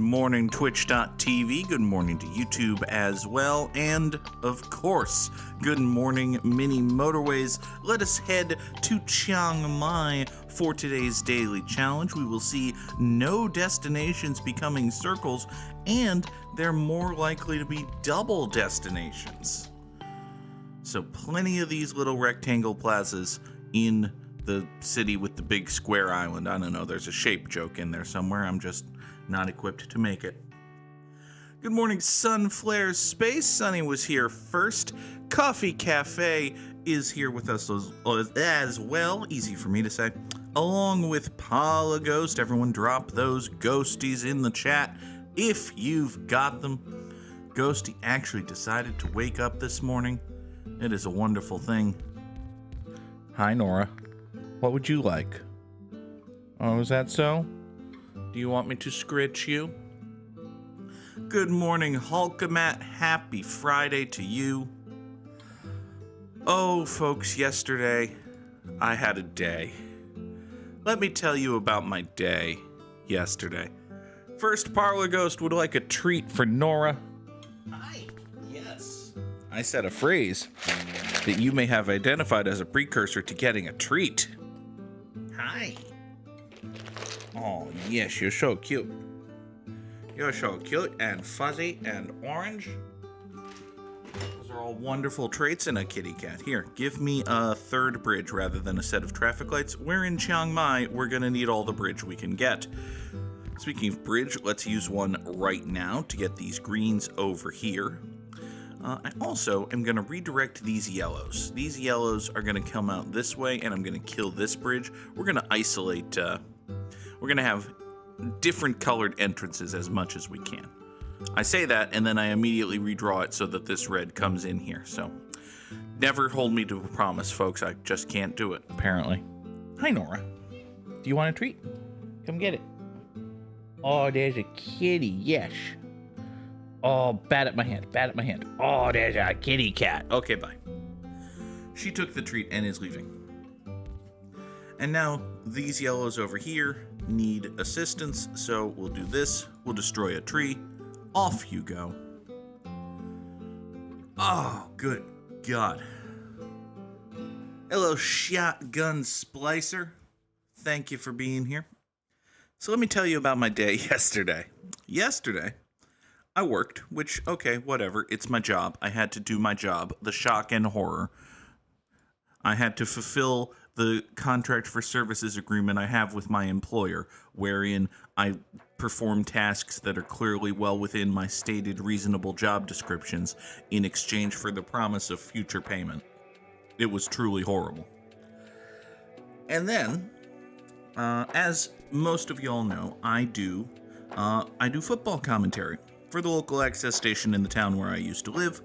morning, Twitch.tv. Good morning to YouTube as well. And, of course, good morning, Mini Motorways. Let us head to Chiang for today's daily challenge. We will see no destinations becoming circles, and they're more likely to be double destinations. So plenty of these little rectangle plazas in the city with the big square island. I don't know, there's a shape joke in there somewhere. I'm just not equipped to make it. Good morning, Sunflare Space. Sunny was here first. Coffee Cafe is here with us as well. Easy for me to say. Along with Paula Ghost. Everyone drop those ghosties in the chat if you've got them. Ghosty actually decided to wake up this morning. It is a wonderful thing. Hi, Nora. What would you like? Oh, is that so? Do you want me to scritch you? Good morning, Hulkamat. Happy Friday to you. Oh, folks, yesterday I had a day. Let me tell you about my day yesterday. First, Parlor Ghost would like a treat for Nora. Hi. Yes. I said a phrase that you may have identified as a precursor to getting a treat. Hi. Oh, yes, you're so cute. You're so cute and fuzzy and orange. Those are all wonderful traits in a kitty cat. Here, give me a third bridge rather than a set of traffic lights. We're in Chiang Mai. We're going to need all the bridge we can get. Speaking of bridge, let's use one right now to get these greens over here. I also am going to redirect these yellows. These yellows are going to come out this way, and I'm going to kill this bridge. We're going to isolate... we're going to have different colored entrances as much as we can. I say that, and then I immediately redraw it so that this red comes in here. So, never hold me to a promise, folks. I just can't do it, apparently. Hi, Nora. Do you want a treat? Come get it. Oh, there's a kitty, yes. Oh, bat at my hand, bat at my hand. Oh, there's a kitty cat. Okay, bye. She took the treat and is leaving. And now, these yellows over here need assistance, so we'll do this. We'll destroy a tree. Off you go. Oh, good God. Hello, Shotgun Splicer. Thank you for being here. So let me tell you about my day yesterday. Yesterday, I worked, which, okay, whatever. It's my job. I had to do my job. The shock and horror. I had to fulfill the contract for services agreement I have with my employer, wherein I perform tasks that are clearly well within my stated reasonable job descriptions in exchange for the promise of future payment. It was truly horrible. And then, as most of y'all know, I do football commentary for the local access station in the town where I used to live,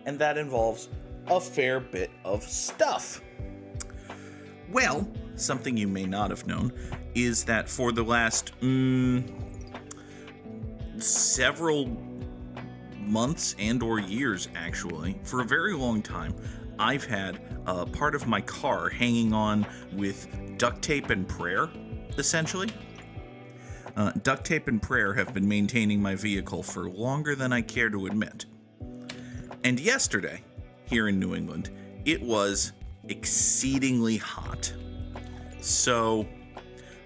and that involves a fair bit of stuff. Well, something you may not have known is that for the last several months and or years, actually, for a very long time, I've had part of my car hanging on with duct tape and prayer, essentially. Duct tape and prayer have been maintaining my vehicle for longer than I care to admit. And yesterday, here in New England, it was exceedingly hot. So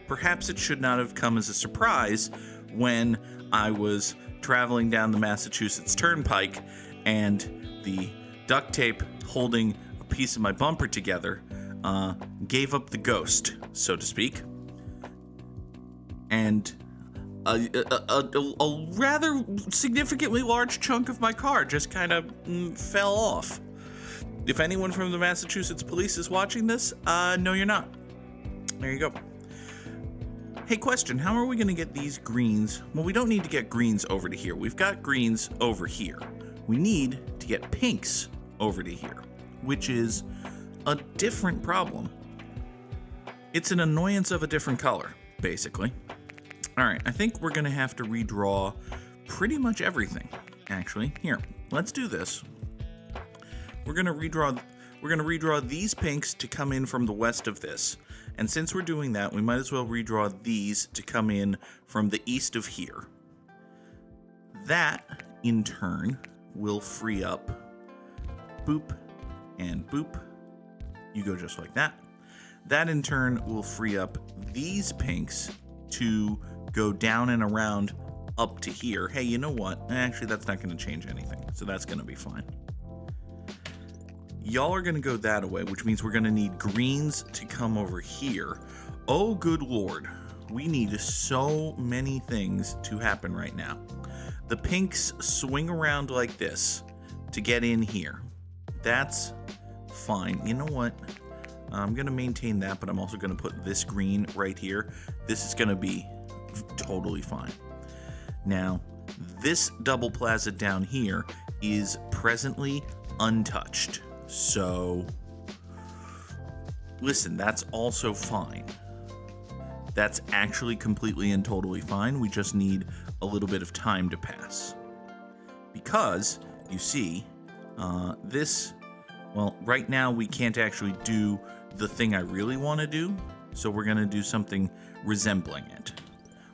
perhaps it should not have come as a surprise when I was traveling down the Massachusetts Turnpike and the duct tape holding a piece of my bumper together gave up the ghost, so to speak. And a rather significantly large chunk of my car just kind of fell off. If anyone from the Massachusetts police is watching this, no, you're not. There you go. Hey, question, how are we going to get these greens? Well, we don't need to get greens over to here. We've got greens over here. We need to get pinks over to here, which is a different problem. It's an annoyance of a different color, basically. All right, I think we're going to have to redraw pretty much everything, actually. Here, let's do this. We're going to redraw these pinks to come in from the west of this. And since we're doing that, we might as well redraw these to come in from the east of here. That, in turn, will free up boop and boop. You go just like that. That, in turn, will free up these pinks to go down and around up to here. Hey, you know what? Actually, that's not going to change anything, so that's going to be fine. Y'all are going to go that way, which means we're going to need greens to come over here. Oh, good lord. We need so many things to happen right now. The pinks swing around like this to get in here. That's fine. You know what? I'm going to maintain that, but I'm also going to put this green right here. This is going to be totally fine. Now, this double plaza down here is presently untouched. So, listen, that's also fine. That's actually completely and totally fine. We just need a little bit of time to pass. Because, you see, well, right now we can't actually do the thing I really want to do, so we're going to do something resembling it.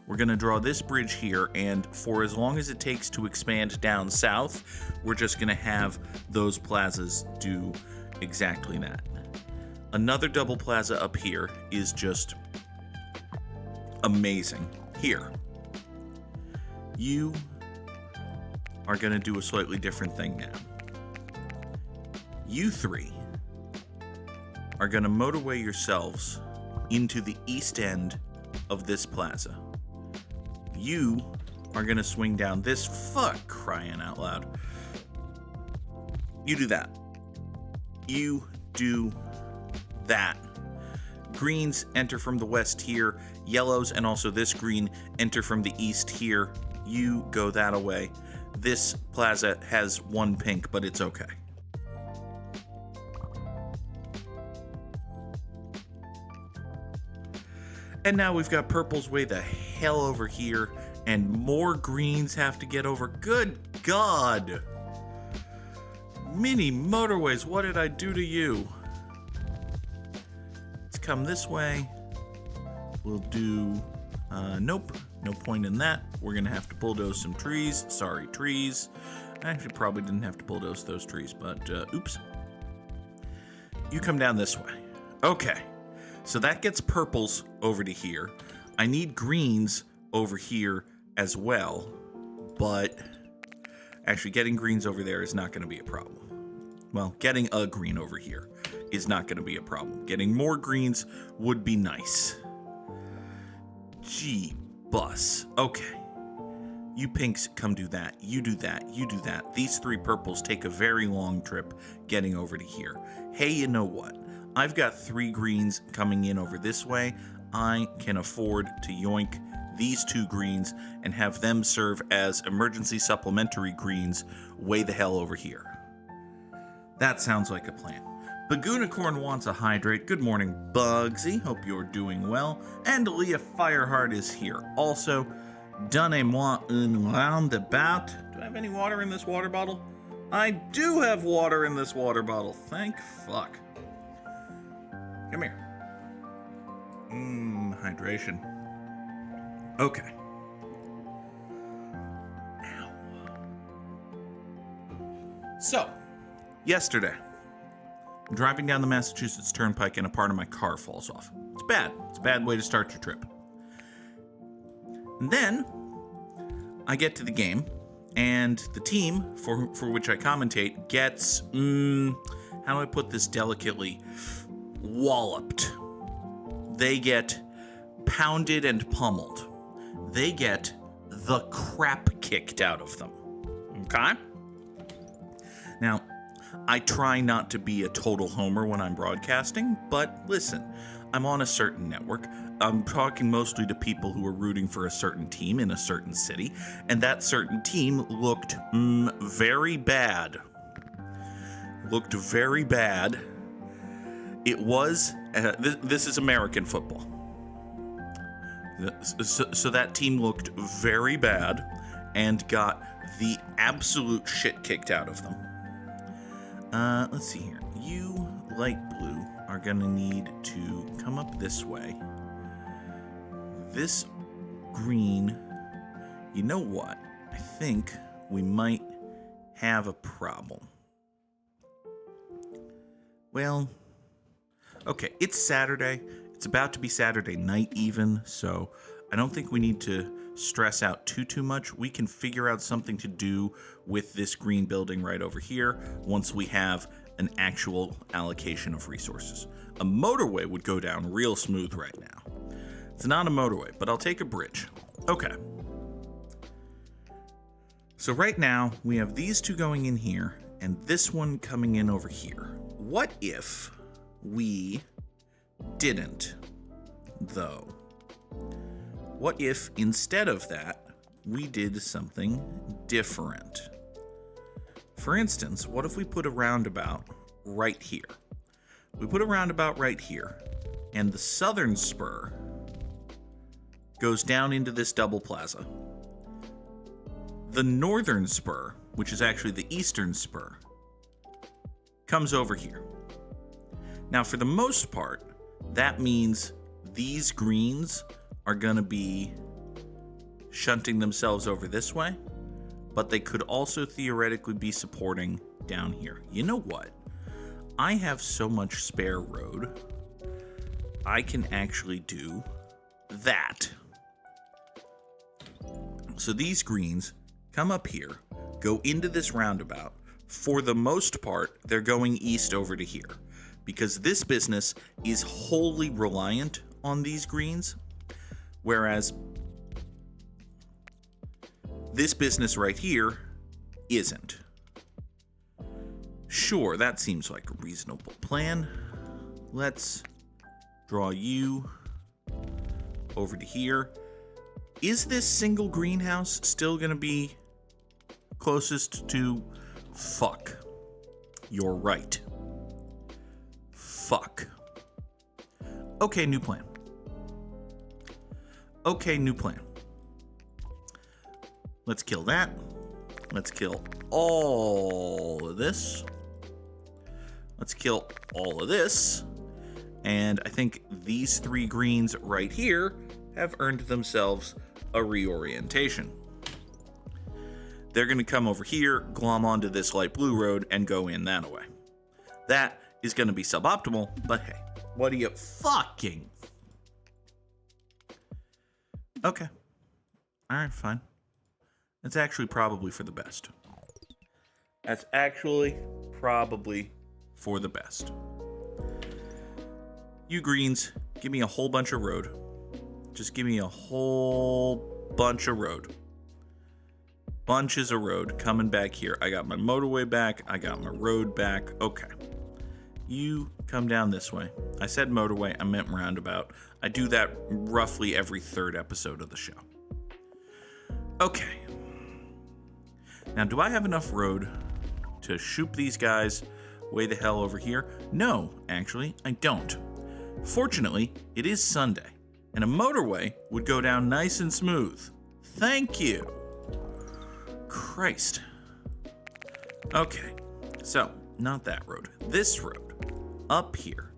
We're going to draw this bridge here, and for as long as it takes to expand down south, we're just going to have those plazas do exactly that. Another double plaza up here is just amazing. Here, you are going to do a slightly different thing now. You three are going to motorway yourselves into the east end of this plaza. You are going to swing down this, fuck crying out loud. You do that. You do that. Greens enter from the west here. Yellows and also this green enter from the east here. You go that away. This plaza has one pink, but it's okay. And now we've got purples way the hell over here, and more greens have to get over. Good God! Mini Motorways, what did I do to you? Let's come this way. We'll do, nope, no point in that. We're gonna have to bulldoze some trees. Sorry, trees. I actually probably didn't have to bulldoze those trees, but, oops. You come down this way. Okay. So that gets purples over to here. I need greens over here as well, but actually getting greens over there is not going to be a problem. Well, getting a green over here is not going to be a problem. Getting more greens would be nice. Gee, bus. Okay. You pinks come do that. You do that. You do that. These three purples take a very long trip getting over to here. Hey, you know what? I've got three greens coming in over this way. I can afford to yoink these two greens and have them serve as emergency supplementary greens way the hell over here. That sounds like a plan. Bagoonicorn wants a hydrate. Good morning, Bugsy. Hope you're doing well. And Leah Fireheart is here. Also, donnez-moi un roundabout. Do I have any water in this water bottle? I do have water in this water bottle. Thank fuck. Come here. Hydration. Okay. Now. So, yesterday, I'm driving down the Massachusetts Turnpike and a part of my car falls off. It's bad. It's a bad way to start your trip. And then, I get to the game, and the team for which I commentate gets, how do I put this delicately? Walloped. They get pounded and pummeled. They get the crap kicked out of them. Okay? Now, I try not to be a total homer when I'm broadcasting, but listen, I'm on a certain network. I'm talking mostly to people who are rooting for a certain team in a certain city, and that certain team looked very bad. Looked very bad. It was, this is American football. So that team looked very bad and got the absolute shit kicked out of them. Let's see here. You, light blue, are going to need to come up this way. This green, you know what? I think we might have a problem. Well, okay, it's Saturday. It's about to be Saturday night even, so I don't think we need to stress out too much. We can figure out something to do with this green building right over here once we have an actual allocation of resources. A motorway would go down real smooth right now. It's not a motorway, but I'll take a bridge. Okay. So right now, we have these two going in here, and this one coming in over here. What if we didn't, though? What if, instead of that, we did something different? For instance, what if we put a roundabout right here? We put a roundabout right here, and the southern spur goes down into this double plaza. The northern spur, which is actually the eastern spur, comes over here. Now, for the most part, that means these greens are going to be shunting themselves over this way, but they could also theoretically be supporting down here. You know what? I have so much spare road, I can actually do that. So these greens come up here, go into this roundabout. For the most part, they're going east over to here because this business is wholly reliant on these greens, whereas this business right here isn't. Sure, that seems like a reasonable plan. Let's draw you over to here. Is this single greenhouse still going to be closest to... Fuck. You're right. Fuck. Okay, new plan. Okay, new plan. Let's kill that. Let's kill all of this. Let's kill all of this. And I think these three greens right here have earned themselves a reorientation. They're going to come over here, glom onto this light blue road, and go in that way. That is going to be suboptimal, but hey, what do you fucking... Okay. Alright, fine. That's actually probably for the best. That's actually probably for the best. You greens, give me a whole bunch of road. Just give me a whole bunch of road. Bunches of road coming back here. I got my motorway back. I got my road back. Okay. You come down this way. I said motorway. I meant roundabout. I do that roughly every third episode of the show. Okay. Now, do I have enough road to shoot these guys way the hell over here? No, actually, I don't. Fortunately, it is Sunday, and a motorway would go down nice and smooth. Thank you. Christ. Okay, so, not that road. This road. Up here.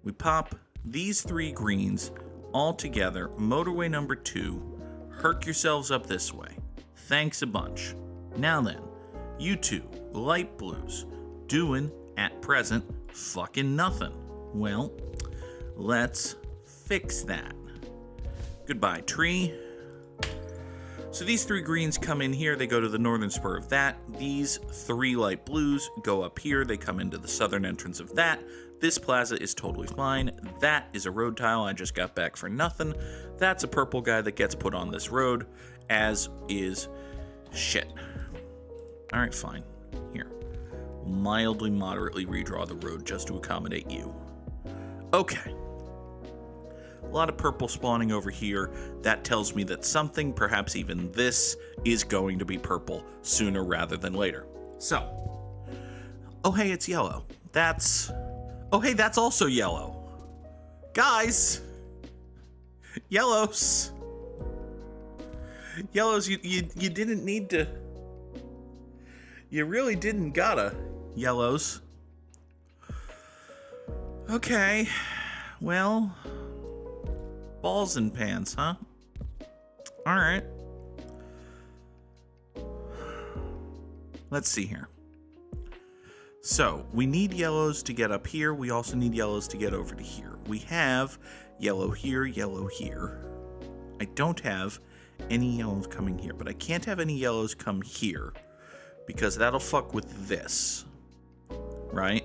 We pop these three greens all together. Motorway number 2. Herc yourselves up this way. Thanks a bunch. Now then, you two, light blues, doing, at present, fucking nothing. Well, let's fix that. Goodbye, tree. So these three greens come in here, they go to the northern spur of that. These three light blues go up here, they come into the southern entrance of that. This plaza is totally fine. That is a road tile I just got back for nothing. That's a purple guy that gets put on this road, as is shit. Alright, fine. Here. We'll mildly, moderately redraw the road just to accommodate you. Okay. A lot of purple spawning over here. That tells me that something, perhaps even this, is going to be purple sooner rather than later. So. Oh, hey, it's yellow. That's... Oh, hey, that's also yellow. Guys! Yellows! Yellows, you didn't need to... You really didn't gotta, yellows. Okay, well, balls and pans, huh? All right. Let's see here. So, we need yellows to get up here. We also need yellows to get over to here. We have yellow here, yellow here. I don't have any yellows coming here, but I can't have any yellows come here because that'll fuck with this, right?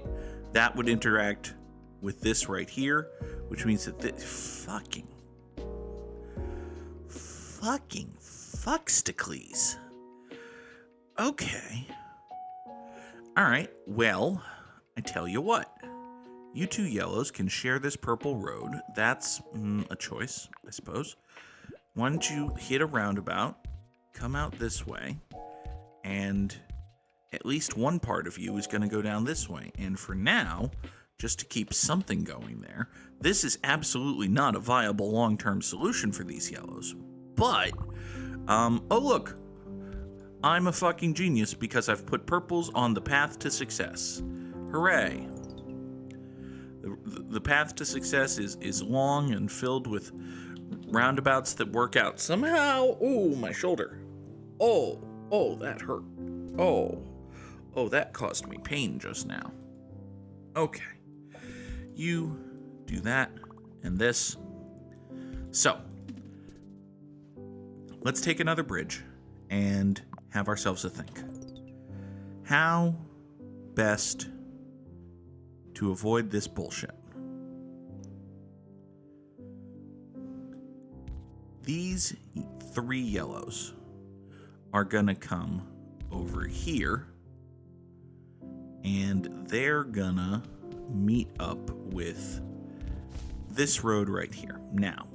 That would interact with this right here, which means that this fucking fuckstacles. Okay. All right, well, I tell you what. You two yellows can share this purple road. That's a choice, I suppose. Why don't you hit a roundabout, come out this way, and at least one part of you is going to go down this way. And for now, just to keep something going there, this is absolutely not a viable long-term solution for these yellows. But, oh look, I'm a fucking genius because I've put purples on the path to success. Hooray. The path to success is long and filled with roundabouts that work out somehow. Ooh, my shoulder. Oh, that hurt. Oh, that caused me pain just now. Okay. You do that and this. So, let's take another bridge and have ourselves a think. How best to avoid this bullshit? These 3 yellows are gonna come over here and they're gonna meet up with this road right here. Now,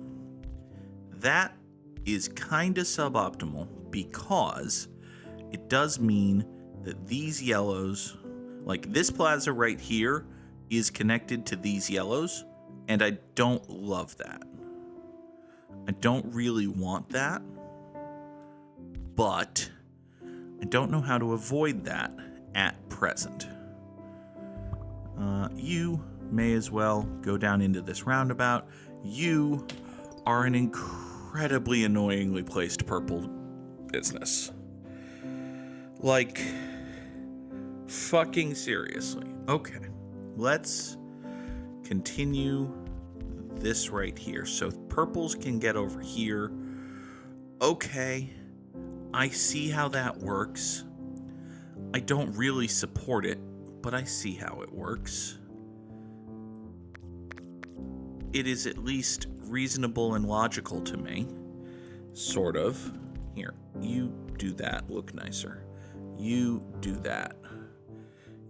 that is kind of suboptimal because it does mean that these yellows, like this plaza right here, is connected to these yellows, and I don't love that. I don't really want that, but I don't know how to avoid that at present. You may as well go down into this roundabout. You are an incredibly annoyingly placed purple business. Like, fucking seriously. Okay, let's continue this right here. So purples can get over here. Okay, I see how that works. I don't really support it, but I see how it works. It is at least reasonable and logical to me. Sort of. Here, you do that, look nicer. You do that.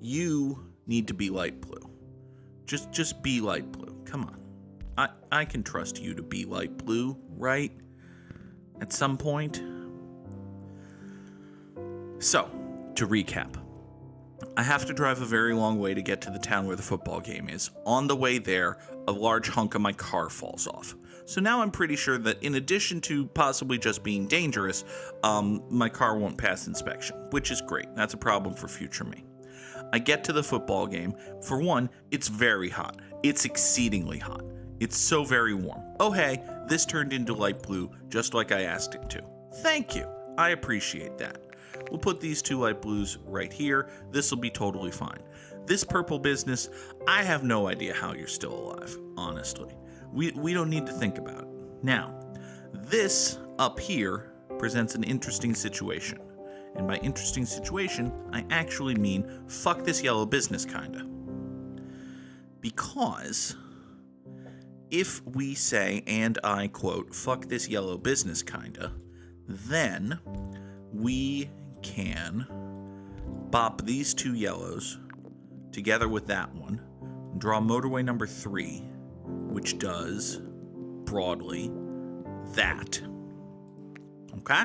You need to be light blue. Just be light blue. Come on. I can trust you to be light blue, right? At some point. So, to recap. I have to drive a very long way to get to the town where the football game is. On the way there, a large hunk of my car falls off. So now I'm pretty sure that in addition to possibly just being dangerous, my car won't pass inspection, which is great. That's a problem for future me. I get to the football game. For one, it's very hot. It's exceedingly hot. It's so very warm. Oh hey, this turned into light blue just like I asked it to. Thank you. I appreciate that. We'll put these 2 light blues right here. This will be totally fine. This purple business, I have no idea how you're still alive, honestly. We don't need to think about it. Now, this up here presents an interesting situation. And by interesting situation, I actually mean fuck this yellow business kinda. Because if we say, and I quote, fuck this yellow business kinda, then we can bop these 2 yellows together with that one, and draw motorway number 3, which does broadly that. Okay?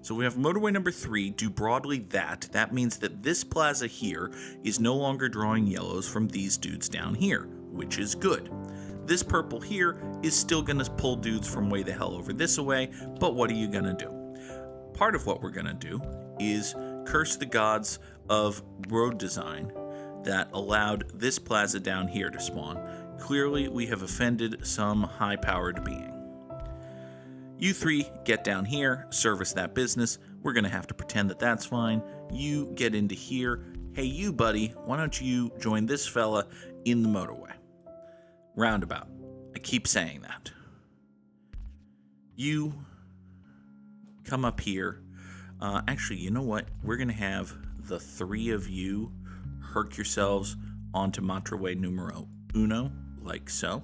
So we have motorway number 3 do broadly that. That means that this plaza here is no longer drawing yellows from these dudes down here, which is good. This purple here is still gonna pull dudes from way the hell over this away, but what are you gonna do? Part of what we're gonna do is curse the gods of road design that allowed this plaza down here to spawn. Clearly, we have offended some high-powered being. You three get down here, service that business. We're going to have to pretend that that's fine. You get into here. Hey, you, buddy, why don't you join this fella in the motorway? Roundabout. I keep saying that. You come up here. Actually, you know what? We're going to have the three of you herc yourselves onto Motorway numero uno, like so,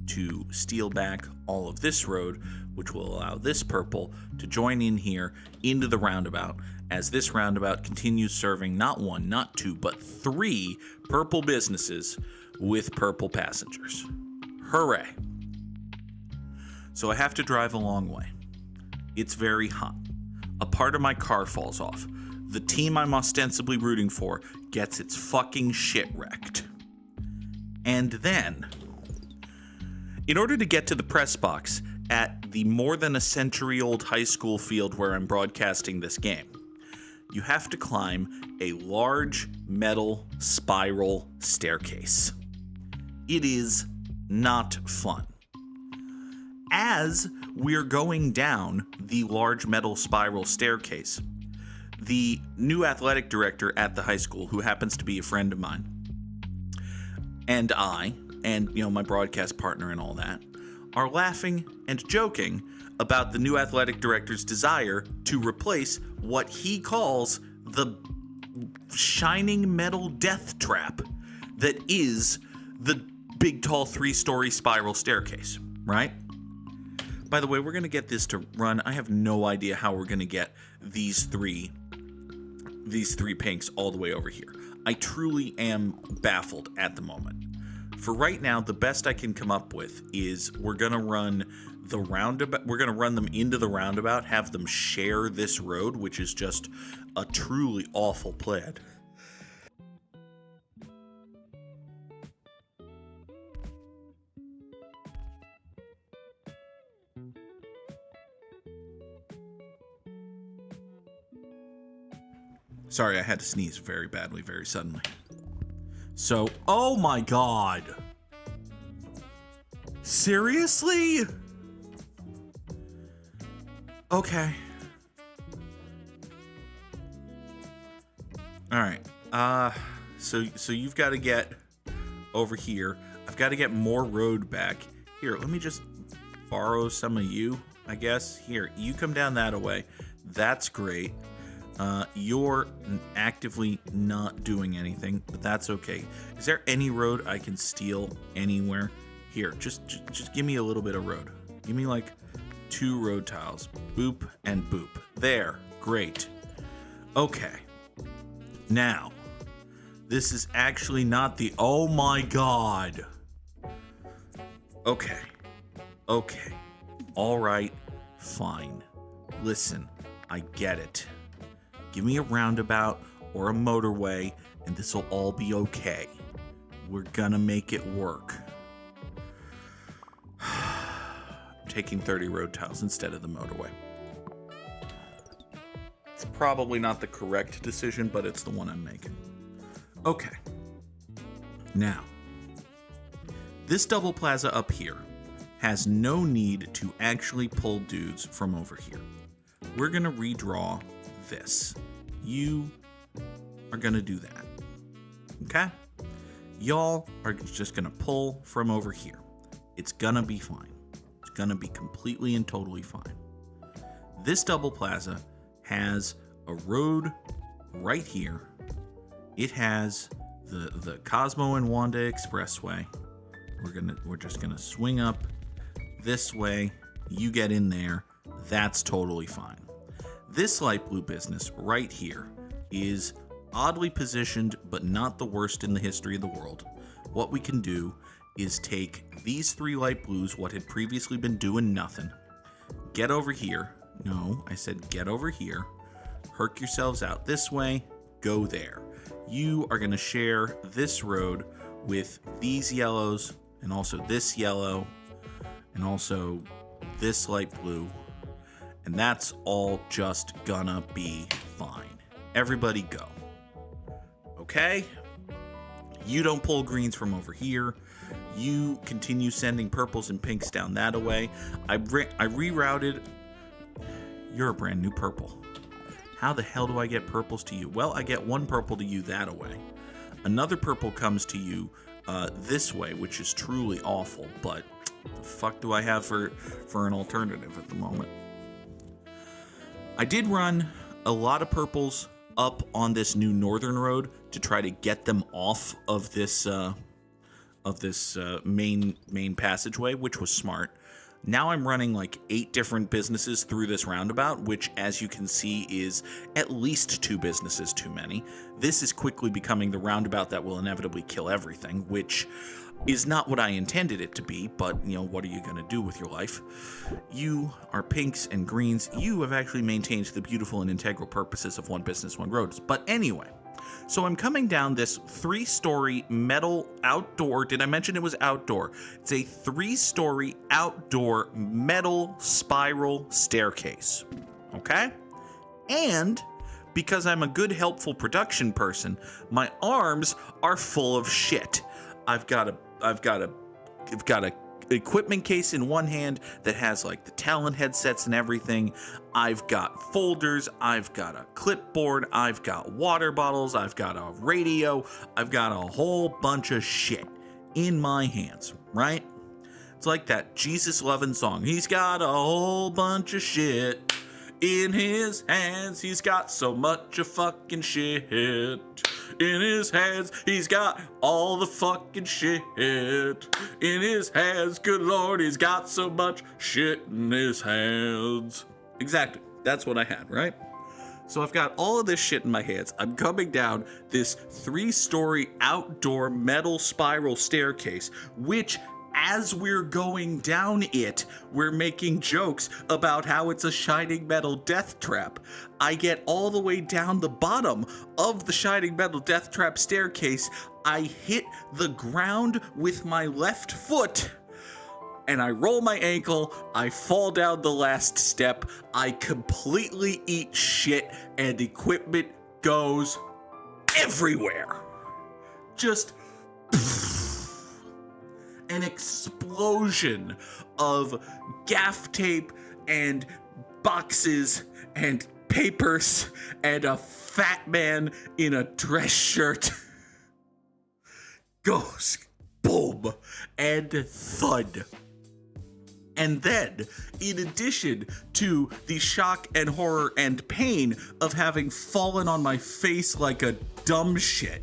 to steal back all of this road, which will allow this purple to join in here into the roundabout, as this roundabout continues serving not one, not two, but three purple businesses with purple passengers. Hooray. So I have to drive a long way. It's very hot. A part of my car falls off. The team I'm ostensibly rooting for gets its fucking shit wrecked. And then, in order to get to the press box at the more than a century-old high school field where I'm broadcasting this game, you have to climb a large metal spiral staircase. It is not fun. As we're going down the large metal spiral staircase, the new athletic director at the high school, who happens to be a friend of mine, and I, and my broadcast partner and all that, are laughing and joking about the new athletic director's desire to replace what he calls the shining metal death trap that is the big, tall, 3-story spiral staircase, right? By the way, we're going to get this to run. I have no idea how we're going to get these three pinks all the way over here. I truly am baffled at the moment. For right now, the best I can come up with is we're going to run the roundabout. We're going to run them into the roundabout, have them share this road, which is just a truly awful plan. Sorry, I had to sneeze very badly, very suddenly. So, oh my god. Seriously? Okay. Alright. So you've got to get over here. I've got to get more road back. Here, let me just borrow some of you, I guess. Here, you come down that way. That's great. You're actively not doing anything, but that's okay. Is there any road I can steal anywhere? Here, just give me a little bit of road. Give me like 2 road tiles. Boop and boop. There. Great. Okay. Now, this is actually not the... Oh my god. Okay. Okay. All right. Fine. Listen, I get it. Give me a roundabout or a motorway, and this will all be okay. We're gonna make it work. I'm taking 30 road tiles instead of the motorway. It's probably not the correct decision, but it's the one I'm making. Okay. Now, this double plaza up here has no need to actually pull dudes from over here. We're gonna redraw this. You are gonna do that. Okay? Y'all are just gonna pull from over here. It's gonna be fine. It's gonna be completely and totally fine. This double plaza has a road right here. It has the Cosmo and Wanda Expressway. We're just gonna swing up this way. You get in there. That's totally fine. This light blue business right here is oddly positioned, but not the worst in the history of the world. What we can do is take these 3 light blues, what had previously been doing nothing, get over here. No, I said get over here. Herc yourselves out this way. Go there. You are going to share this road with these yellows, and also this yellow, and also this light blue. And that's all just gonna be fine. Everybody go. Okay? You don't pull greens from over here. You continue sending purples and pinks down that away. I rerouted. You're a brand new purple. How the hell do I get purples to you? Well, I get one purple to you that away. Another purple comes to you this way, which is truly awful, but the fuck do I have for an alternative at the moment? I did run a lot of purples up on this new northern road to try to get them off of this main passageway, which was smart. Now I'm running like 8 different businesses through this roundabout, which, as you can see, is at least 2 businesses too many. This is quickly becoming the roundabout that will inevitably kill everything, which is not what I intended it to be, but, you know, what are you going to do with your life? You are pinks and greens. You have actually maintained the beautiful and integral purposes of one business, one road. But anyway, so I'm coming down this 3-story metal outdoor. Did I mention it was outdoor? It's a 3-story outdoor metal spiral staircase. Okay? And because I'm a good, helpful production person, my arms are full of shit. I've got a equipment case in one hand that has like the talent headsets and everything. I've got folders, I've got a clipboard, I've got water bottles, I've got a radio, I've got a whole bunch of shit in my hands, right? It's like that Jesus loving song. He's got a whole bunch of shit in his hands. He's got so much of fucking shit in his hands. He's got all the fucking shit in his hands. Good Lord, he's got so much shit in his hands. Exactly. That's what I had, right? So I've got all of this shit in my hands. I'm coming down this 3-story outdoor metal spiral staircase, which, as we're going down it, we're making jokes about how it's a shining metal death trap. I get all the way down the bottom of the shining metal death trap staircase. I hit the ground with my left foot, and I roll my ankle. I fall down the last step. I completely eat shit, and equipment goes everywhere. Just an explosion of gaff tape and boxes and papers and a fat man in a dress shirt goes boom and thud. And then, in addition to the shock and horror and pain of having fallen on my face like a dumb shit,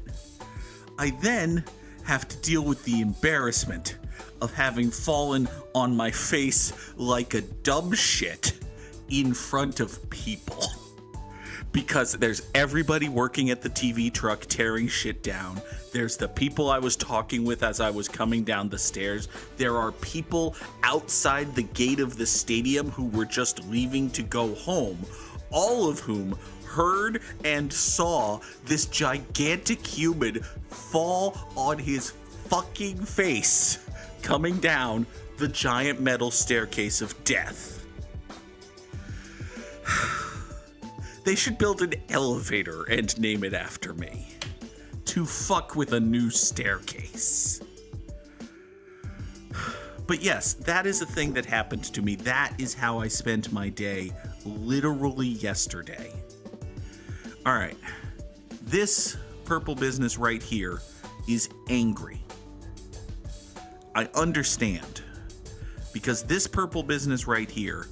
I then have to deal with the embarrassment of having fallen on my face like a dumb shit in front of people. Because there's everybody working at the TV truck tearing shit down. There's the people I was talking with as I was coming down the stairs. There are people outside the gate of the stadium who were just leaving to go home, all of whom heard and saw this gigantic human fall on his fucking face coming down the giant metal staircase of death. They should build an elevator and name it after me. To fuck with a new staircase. But yes, that is a thing that happened to me. That is how I spent my day literally yesterday. All right, this purple business right here is angry. I understand, because this purple business right here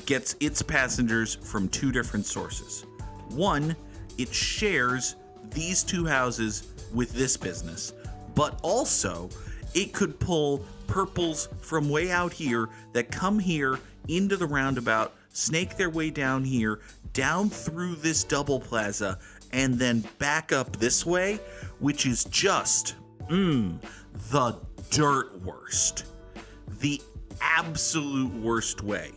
gets its passengers from 2 different sources. One, it shares these 2 houses with this business, but also it could pull purples from way out here that come here into the roundabout, snake their way down here, down through this double plaza, and then back up this way, which is just, the dirt worst. The absolute worst way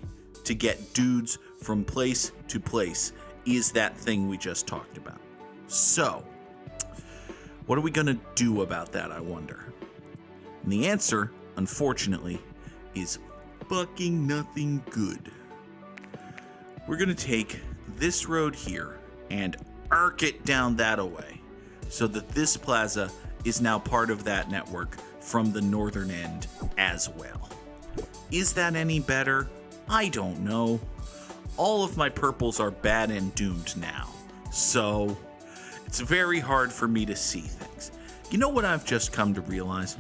to get dudes from place to place is that thing we just talked about. So, what are we gonna do about that, I wonder? And the answer, unfortunately, is fucking nothing good. We're gonna take this road here and arc it down that away so that this plaza is now part of that network from the northern end as well. Is that any better? I don't know. All of my purples are bad and doomed now, so it's very hard for me to see things. You know what I've just come to realize?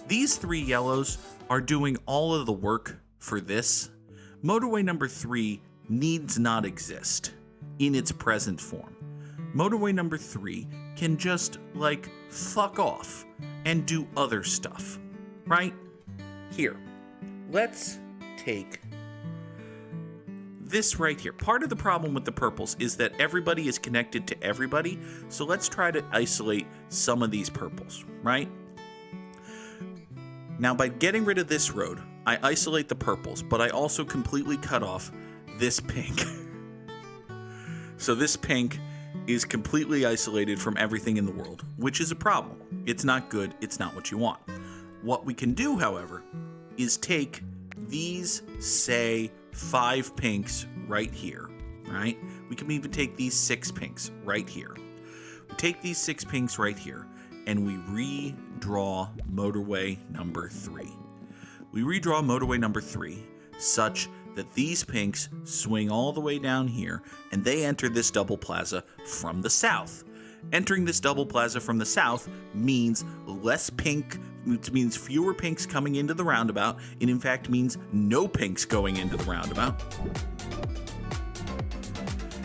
These 3 yellows are doing all of the work for this. Motorway number 3 needs not exist in its present form. Motorway number 3 can just, fuck off and do other stuff, right? Here, let's take this right here. Part of the problem with the purples is that everybody is connected to everybody, so let's try to isolate some of these purples, right? Now, by getting rid of this road, I isolate the purples, but I also completely cut off this pink. So this pink is completely isolated from everything in the world, which is a problem. It's not good. It's not what you want. What we can do, however, is take these, say, 5 pinks right here, right? We can even take these 6 pinks right here. We take these 6 pinks right here, and we redraw motorway number 3. We redraw motorway number 3 such that these pinks swing all the way down here, and they enter this double plaza from the south. Entering this double plaza from the south means less pink, which means fewer pinks coming into the roundabout. It in fact means no pinks going into the roundabout.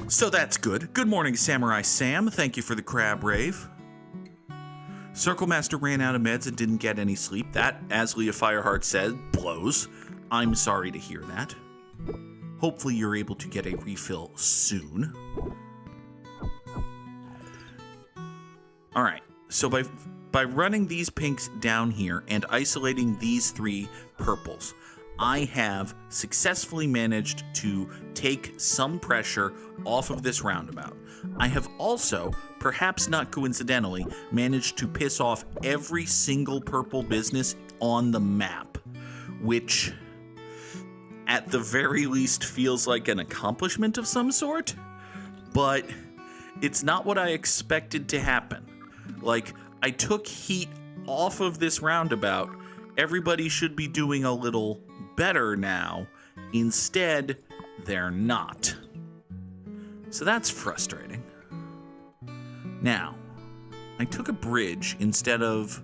So that's good. Good morning, Samurai Sam. Thank you for the crab rave. Circle Master ran out of meds and didn't get any sleep. That, as Leah Fireheart said, blows. I'm sorry to hear that. Hopefully you're able to get a refill soon. Alright, so by running these pinks down here and isolating these 3 purples, I have successfully managed to take some pressure off of this roundabout. I have also, perhaps not coincidentally, managed to piss off every single purple business on the map, which at the very least feels like an accomplishment of some sort, but it's not what I expected to happen. I took heat off of this roundabout. Everybody should be doing a little better now. Instead, they're not. So that's frustrating. Now, I took a bridge instead of...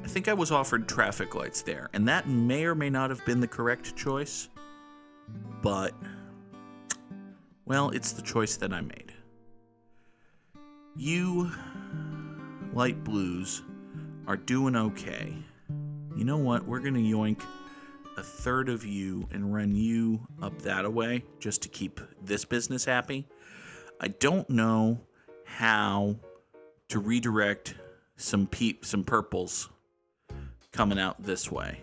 I think I was offered traffic lights there, and that may or may not have been the correct choice. But, well, it's the choice that I made. You, light blues, are doing okay. You know what? We're going to yoink a third of you and run you up that way just to keep this business happy. I don't know how to redirect some purples coming out this way.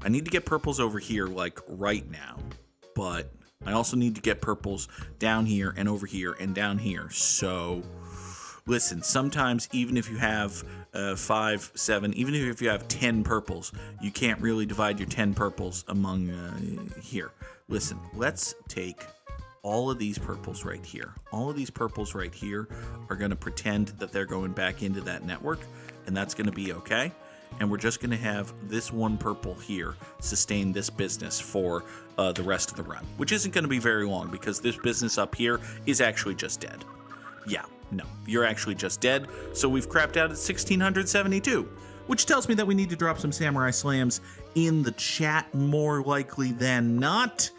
I need to get purples over here, right now. But I also need to get purples down here and over here and down here. So, listen, sometimes even if you have 5, 7, even if you have 10 purples, you can't really divide your 10 purples among here. Listen, let's take all of these purples right here. All of these purples right here are going to pretend that they're going back into that network, and that's going to be okay. And we're just going to have this one purple here sustain this business for the rest of the run, which isn't going to be very long because this business up here is actually just dead. Yeah, no, you're actually just dead. So we've crapped out at 1672, which tells me that we need to drop some Samurai Slams in the chat more likely than not.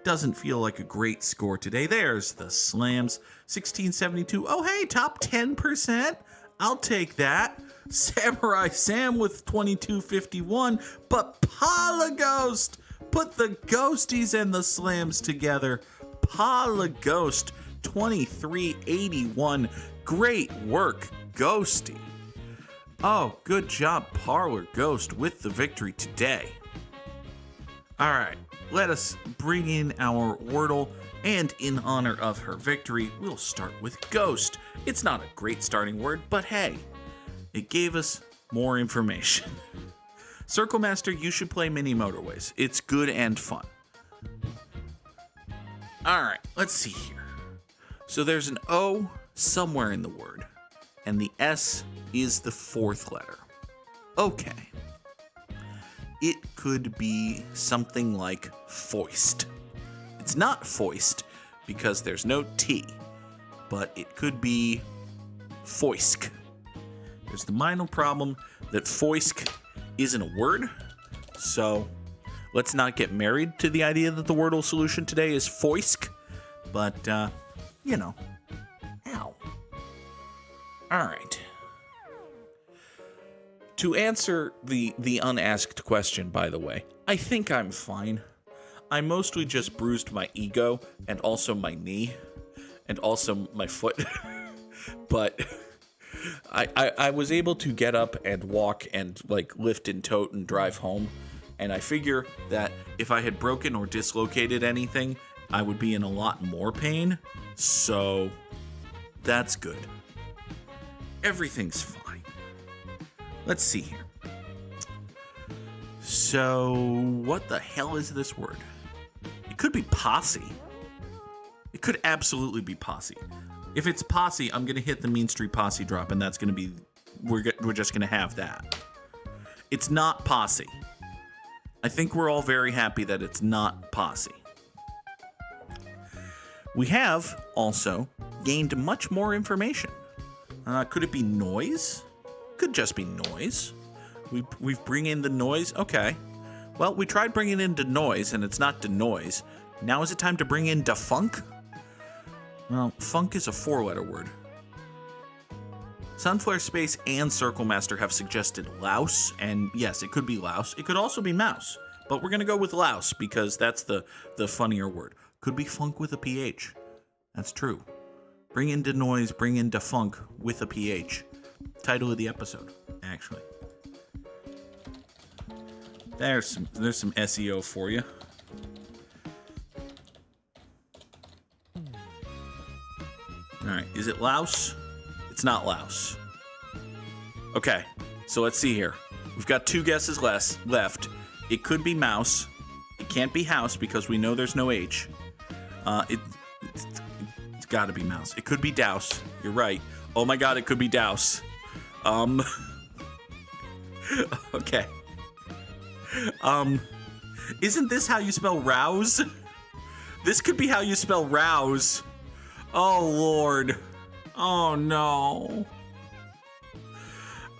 Doesn't feel like a great score today. There's the slams. 1672. Oh, hey, top 10%. I'll take that. Samurai Sam with 2251, but Polyghost put the ghosties and the slams together. Polyghost 2381. Great work, Ghosty. Oh, good job, Parlor Ghost, with the victory today. All right, let us bring in our Wordle, and in honor of her victory, we'll start with Ghost. It's not a great starting word, but hey, it gave us more information. Circle Master, you should play Mini Motorways. It's good and fun. All right, let's see here. So there's an O somewhere in the word. and the S is the fourth letter. Okay. It could be something like foist. It's not foist because there's no T, but it could be foisk. There's the minor problem that foisk isn't a word, so let's not get married to the idea that the Wordle solution today is foisk, but, you know, ow. All right. To answer the unasked question, by the way, I think I'm fine. I mostly just bruised my ego and also my knee and also my foot. But I was able to get up and walk and like lift and tote and drive home. And I figure that if I had broken or dislocated anything, I would be in a lot more pain. So that's good. Everything's fine. Let's see here. So, what the hell is this word? It could be posse. It could absolutely be posse. If it's posse, I'm going to hit the Mean Street Posse drop, and that's going to be... We're just going to have that. It's not posse. I think we're all very happy that it's not posse. We have also gained much more information. Could it be noise? Could just be noise. We bring in the noise. Okay. Well, we tried bringing in denoise, and it's not denoise. Now is it time to bring in defunk? Well, funk is a 4-letter word. Sunflare Space and Circle Master have suggested louse, and yes, it could be louse. It could also be mouse, but we're gonna go with louse because that's the funnier word. Could be funk with a PH. That's true. Bring in denoise, bring in defunk with a PH. Title of the episode, actually. There's some SEO for you. All right, is it louse? It's not louse. Okay, so let's see here. We've got 2 guesses left. It could be mouse. It can't be house because we know there's no H. It's got to be mouse. It could be douse. You're right. Oh my God, it could be douse. Okay. Isn't this how you spell rouse? This could be how you spell rouse. Oh, Lord. Oh, no.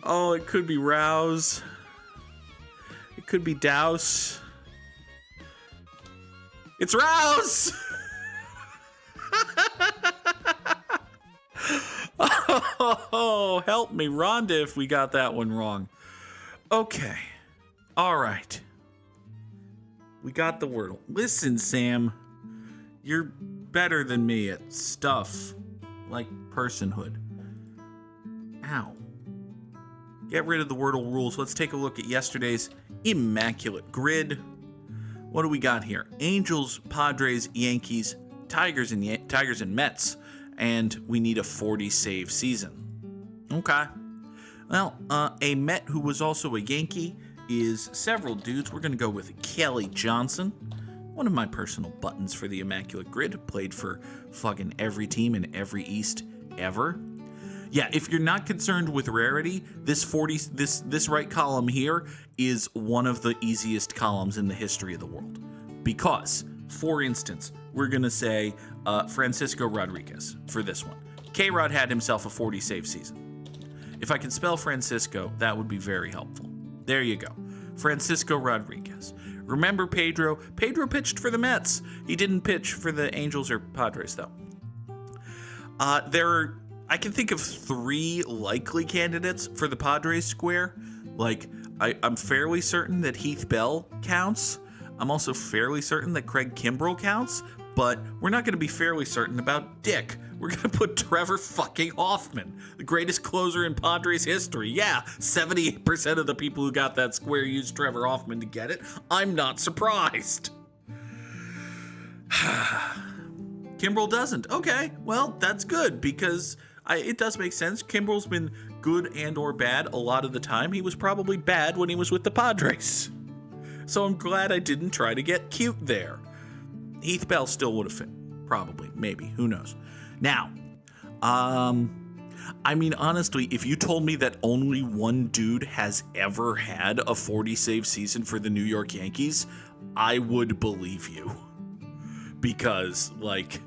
Oh, it could be rouse. It could be douse. It's rouse! Oh, help me, Rhonda, if we got that one wrong. Okay. All right. We got the word. Listen, Sam. You're better than me at stuff like personhood. Ow. Get rid of the Wordle rules. Let's take a look at yesterday's immaculate grid. What do we got here? Angels, Padres, Yankees, Tigers and Mets. And we need a 40 save season. Okay. Well, a Met who was also a Yankee is several dudes. We're going to go with Kelly Johnson. One of my personal buttons for the Immaculate Grid. Played for fucking every team in every East ever. Yeah, if you're not concerned with rarity, this right column here is one of the easiest columns in the history of the world. Because, for instance, we're going to say Francisco Rodriguez for this one. K-Rod had himself a 40 save season. If I can spell Francisco, that would be very helpful. There you go. Francisco Rodriguez. Remember Pedro? Pedro pitched for the Mets. He didn't pitch for the Angels or Padres, though. I can think of 3 likely candidates for the Padres square. Like, I'm fairly certain that Heath Bell counts. I'm also fairly certain that Craig Kimbrell counts. But we're not going to be fairly certain about Dick. We're going to put Trevor fucking Hoffman, the greatest closer in Padres history. Yeah, 78% of the people who got that square used Trevor Hoffman to get it. I'm not surprised. Kimbrell doesn't. Okay, well, that's good because it does make sense. Kimbrell's been good and or bad a lot of the time. He was probably bad when he was with the Padres. So I'm glad I didn't try to get cute there. Heath Bell still would have fit. Probably. Maybe. Who knows? Now, I mean, honestly, if you told me that only one dude has ever had a 40 save season for the New York Yankees, I would believe you. Because, like,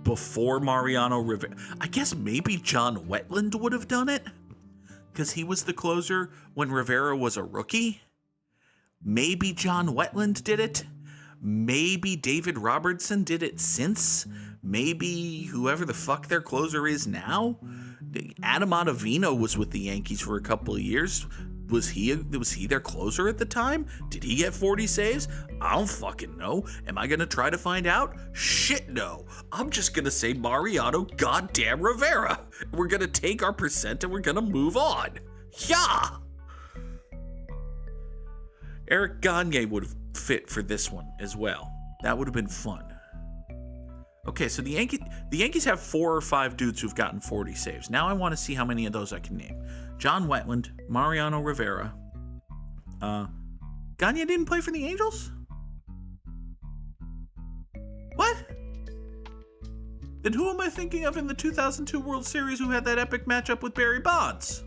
before Mariano Rivera, I guess maybe John Wetland would have done it, because he was the closer when Rivera was a rookie. Maybe John Wetland did it. Maybe David Robertson did it since. Maybe whoever the fuck their closer is now. Adam Ottavino was with the Yankees for a couple of years. Was he their closer at the time? Did he get 40 saves? I don't fucking know. Am I gonna try to find out? Shit no. I'm just gonna say Mariano goddamn Rivera. We're gonna take our percent and we're gonna move on. Yeah. Eric Gagne would have fit for this one as well. That would have been fun. Okay, so the Yankees have 4 or 5 dudes who've gotten 40 saves. Now I want to see how many of those I can name. John Wetland, Mariano Rivera. Gagne didn't play for the Angels? What? Then who am I thinking of in the 2002 World Series who had that epic matchup with Barry Bonds?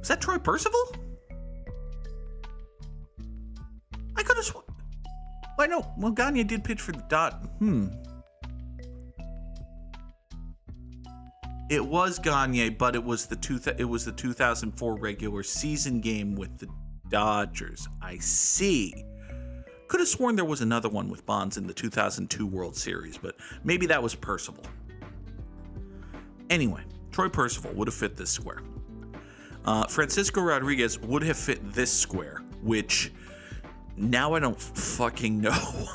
Is that Troy Percival? I could have sworn. Why no? Well, Gagne did pitch for the Dot. It was Gagne, but it was the 2004 regular season game with the Dodgers. I see. Could have sworn there was another one with Bonds in the 2002 World Series, but maybe that was Percival. Anyway, Troy Percival would have fit this square. Francisco Rodriguez would have fit this square, which now I don't fucking know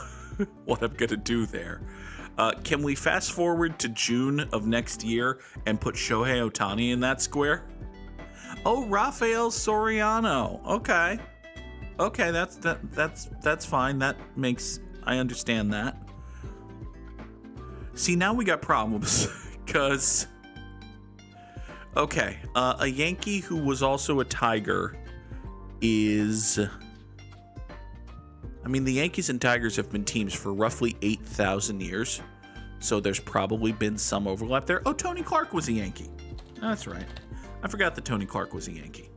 what I'm gonna do there. Can we fast forward to June of next year and put Shohei Ohtani in that square? Oh, Rafael Soriano. Okay, that's fine. I understand that. See, now we got problems because okay, a Yankee who was also a Tiger is. I mean, the Yankees and Tigers have been teams for roughly 8,000 years, so there's probably been some overlap there. Oh, Tony Clark was a Yankee. That's right. I forgot that Tony Clark was a Yankee.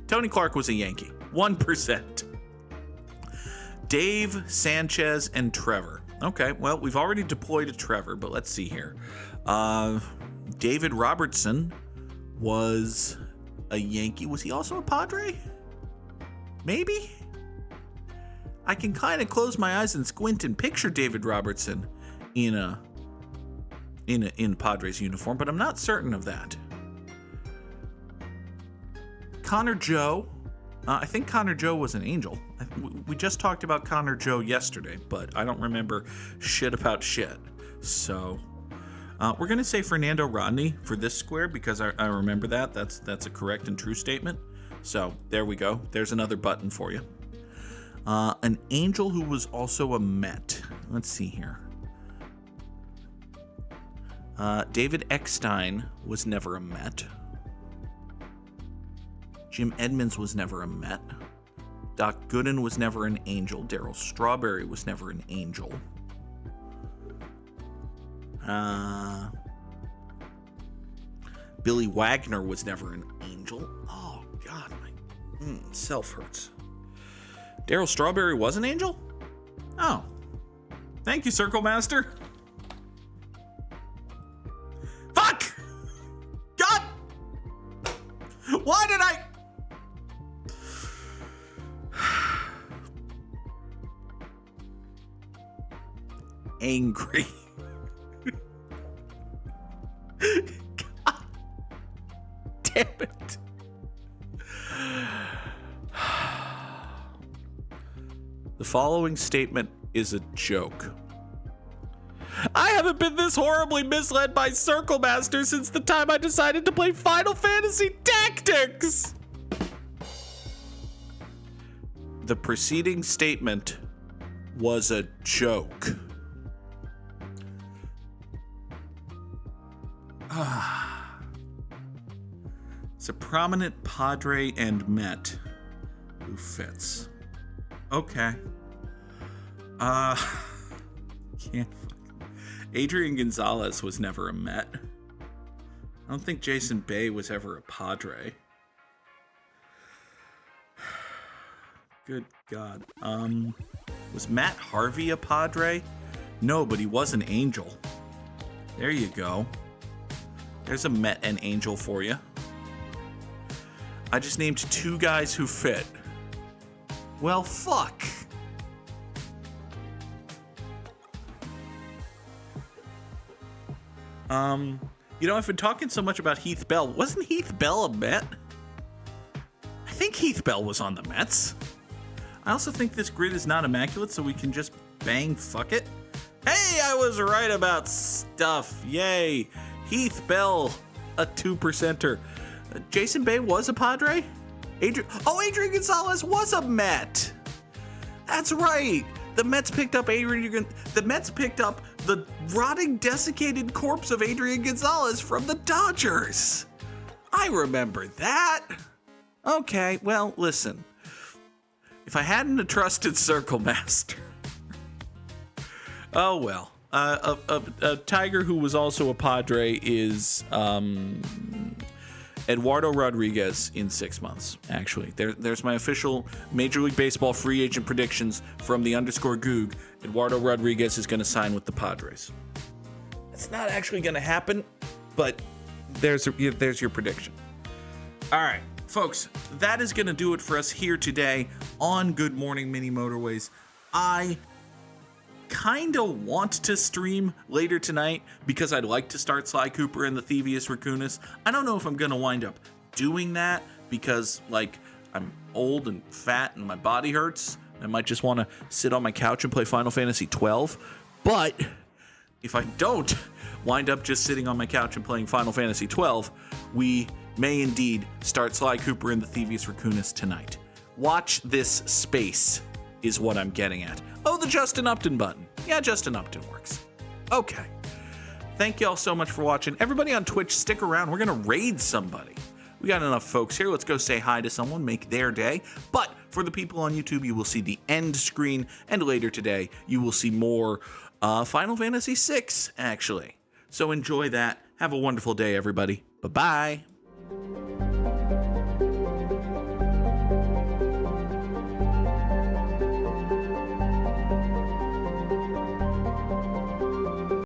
Tony Clark was a Yankee. 1%. Dave, Sanchez, and Trevor. Okay, well, we've already deployed a Trevor, but let's see here. David Robertson was a Yankee. Was he also a Padre? Maybe? I can kind of close my eyes and squint and picture David Robertson in Padres uniform, but I'm not certain of that. Connor Joe. I think Connor Joe was an Angel. We just talked about Connor Joe yesterday, but I don't remember shit about shit. So we're going to say Fernando Rodney for this square because I remember that. That's a correct and true statement. So there we go. There's another button for you. An Angel who was also a Met. Let's see here. David Eckstein was never a Met. Jim Edmonds was never a Met. Doc Gooden was never an Angel. Darryl Strawberry was never an Angel. Billy Wagner was never an Angel. Oh, God, my self hurts. Darryl Strawberry was an Angel? Oh. Thank you, Circle Master. Fuck! God! Why did I... Angry. God damn it. The following statement is a joke. I haven't been this horribly misled by Circle Master since the time I decided to play Final Fantasy Tactics. The preceding statement was a joke. It's a prominent Padre and Met who fits. Okay. Can't. Adrian Gonzalez was never a Met. I don't think Jason Bay was ever a Padre. Good God. Was Matt Harvey a Padre? No, but he was an Angel. There you go. There's a Met and Angel for you. I just named 2 guys who fit. Well, fuck. You know, I've been talking so much about Heath Bell. Wasn't Heath Bell a Met? I think Heath Bell was on the Mets. I also think this grid is not immaculate, so we can just bang fuck it. Hey, I was right about stuff. Yay. Heath Bell, a 2%er. Jason Bay was a Padre? Adrian Gonzalez was a Met. That's right. The Mets picked up the rotting, desiccated corpse of Adrian Gonzalez from the Dodgers. I remember that. Okay, well, listen. If I hadn't a trusted circle master. Oh, well. A Tiger who was also a Padre is Eduardo Rodriguez in 6 months, actually. There's my official Major League Baseball free agent predictions from the _Goog. Eduardo Rodriguez is going to sign with the Padres. It's not actually going to happen, but there's your prediction. All right, folks, that is going to do it for us here today on Good Morning Mini Motorways. I kind of want to stream later tonight because I'd like to start Sly Cooper and the Thievius Raccoonus. I don't know if I'm going to wind up doing that because, like, I'm old and fat and my body hurts. I might just want to sit on my couch and play Final Fantasy 12. But if I don't wind up just sitting on my couch and playing Final Fantasy 12, we may indeed start Sly Cooper and the Thievius Raccoonus tonight. Watch this space is what I'm getting at. Oh, the Justin Upton button. Yeah, Justin Upton works. Okay. Thank y'all so much for watching. Everybody on Twitch, stick around. We're going to raid somebody. We got enough folks here. Let's go say hi to someone, make their day. But for the people on YouTube, you will see the end screen. And later today, you will see more Final Fantasy VI, actually. So enjoy that. Have a wonderful day, everybody. Bye-bye.